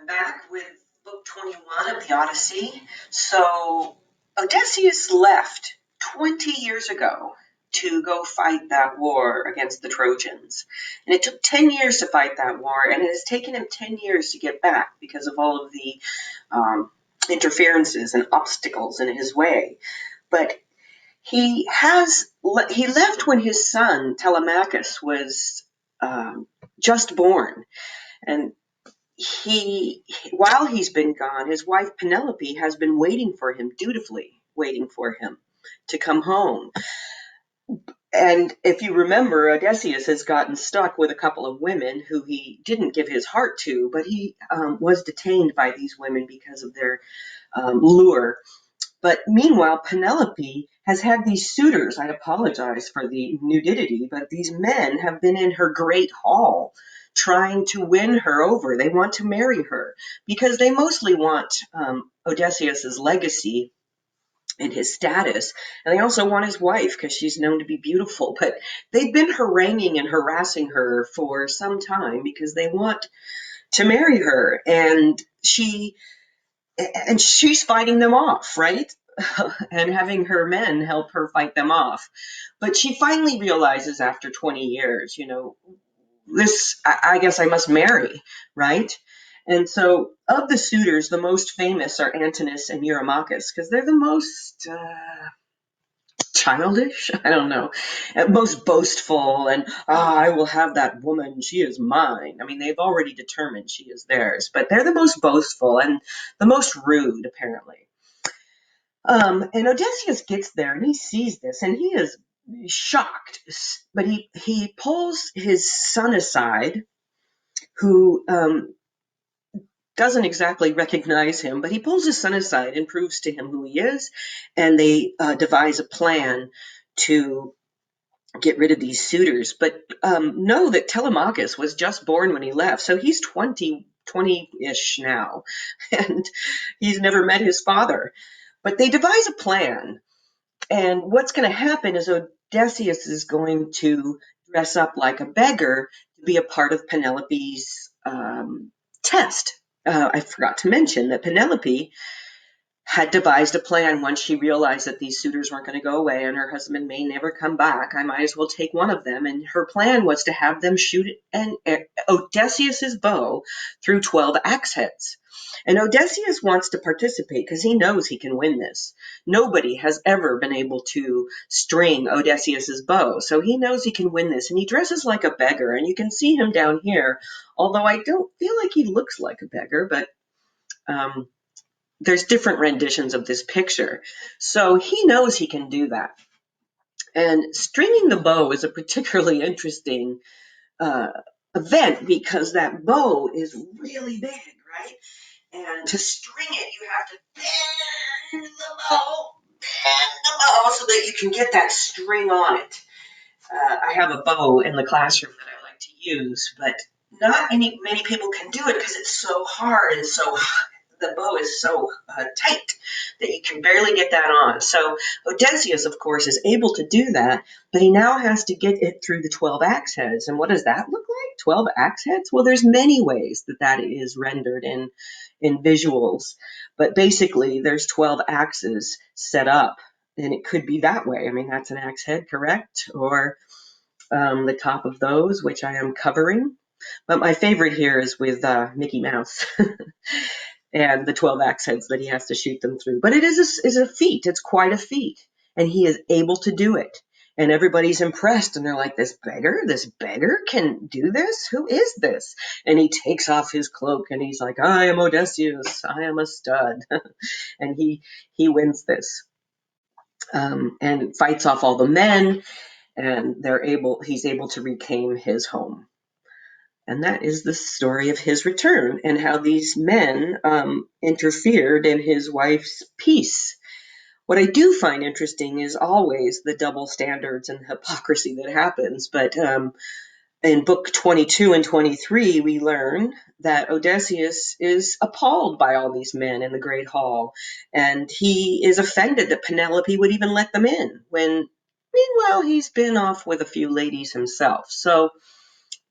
I'm back with book 21 of the Odyssey. So, Odysseus left 20 years ago to go fight that war against the Trojans. And it took 10 years to fight that war, and it has taken him 10 years to get back because of all of the interferences and obstacles in his way. But he left when his son Telemachus was just born, and while he's been gone, his wife Penelope has been waiting for him, dutifully waiting for him to come home. And if you remember, Odysseus has gotten stuck with a couple of women who he didn't give his heart to, but he was detained by these women because of their lure. But meanwhile, Penelope has had these suitors. I apologize for the nudity, but these men have been in her great hall trying to win her over. They want to marry her because they mostly want Odysseus's legacy and his status. And they also want his wife because she's known to be beautiful. But they've been haranguing and harassing her for some time because they want to marry her. And she's fighting them off, right? And having her men help her fight them off. But she finally realizes after 20 years, I guess I must marry, right? And so of the suitors, the most famous are Antinous and Eurymachus, because they're the most childish, I don't know, most boastful, and I will have that woman, she is mine. I mean, they've already determined she is theirs, but they're the most boastful and the most rude, apparently. And Odysseus gets there and he sees this and he is shocked, but he pulls his son aside, who doesn't exactly recognize him, but he pulls his son aside and proves to him who he is, and they devise a plan to get rid of these suitors. But know that Telemachus was just born when he left, so he's 20-ish now, and he's never met his father. But they devise a plan, and what's going to happen is Odysseus is going to dress up like a beggar to be a part of Penelope's test. I forgot to mention that Penelope had devised a plan once she realized that these suitors weren't going to go away and her husband may never come back. I might as well take one of them. And her plan was to have them shoot Odysseus's bow through 12 axe heads. And Odysseus wants to participate because he knows he can win this. Nobody has ever been able to string Odysseus's bow, so he knows he can win this. And he dresses like a beggar, and you can see him down here, although I don't feel like he looks like a beggar, but there's different renditions of this picture. So he knows he can do that. And stringing the bow is a particularly interesting event because that bow is really big, right? And to string it, you have to bend the bow so that you can get that string on it. I have a bow in the classroom that I like to use, but not many people can do it because it's so hard and the bow is so tight that you can barely get that on. So Odysseus, of course, is able to do that, but he now has to get it through the 12 axe heads. And what does that look like? 12 axe heads? Well, there's many ways that is rendered in visuals, but basically there's 12 axes set up, and it could be that way. I mean, that's an axe head, correct? Or the top of those, which I am covering. But my favorite here is with Mickey Mouse. And the 12 axe heads that he has to shoot them through. But it is a feat. It's quite a feat. And he is able to do it. And everybody's impressed. And they're like, this beggar can do this? Who is this? And he takes off his cloak and he's like, I am Odysseus. I am a stud. And he wins this. And fights off all the men. And he's able to reclaim his home. And that is the story of his return and how these men interfered in his wife's peace. What I do find interesting is always the double standards and hypocrisy that happens. But in book 22 and 23, we learn that Odysseus is appalled by all these men in the great hall. And he is offended that Penelope would even let them in when, meanwhile, he's been off with a few ladies himself. So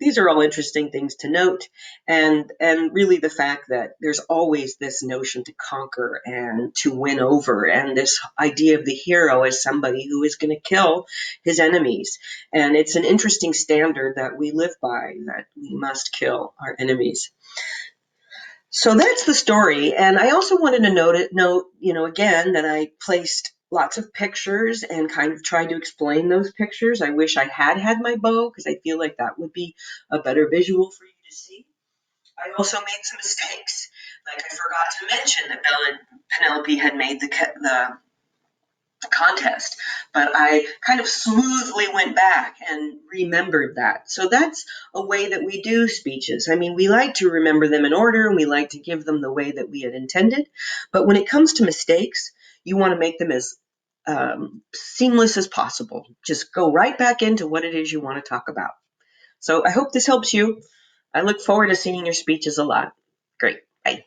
these are all interesting things to note, and really the fact that there's always this notion to conquer and to win over, and this idea of the hero as somebody who is going to kill his enemies. And it's an interesting standard that we live by, that we must kill our enemies. So that's the story. And I also wanted to note, again, that I placed lots of pictures and kind of tried to explain those pictures. I wish I had had my bow, because I feel like that would be a better visual for you to see. I also made some mistakes. Like, I forgot to mention that Bella and Penelope had made the contest, but I kind of smoothly went back and remembered that. So that's a way that we do speeches. I mean, we like to remember them in order, and we like to give them the way that we had intended. But when it comes to mistakes, you want to make them as seamless as possible. Just go right back into what it is you want to talk about. So I hope this helps you. I look forward to seeing your speeches a lot. Great. Bye.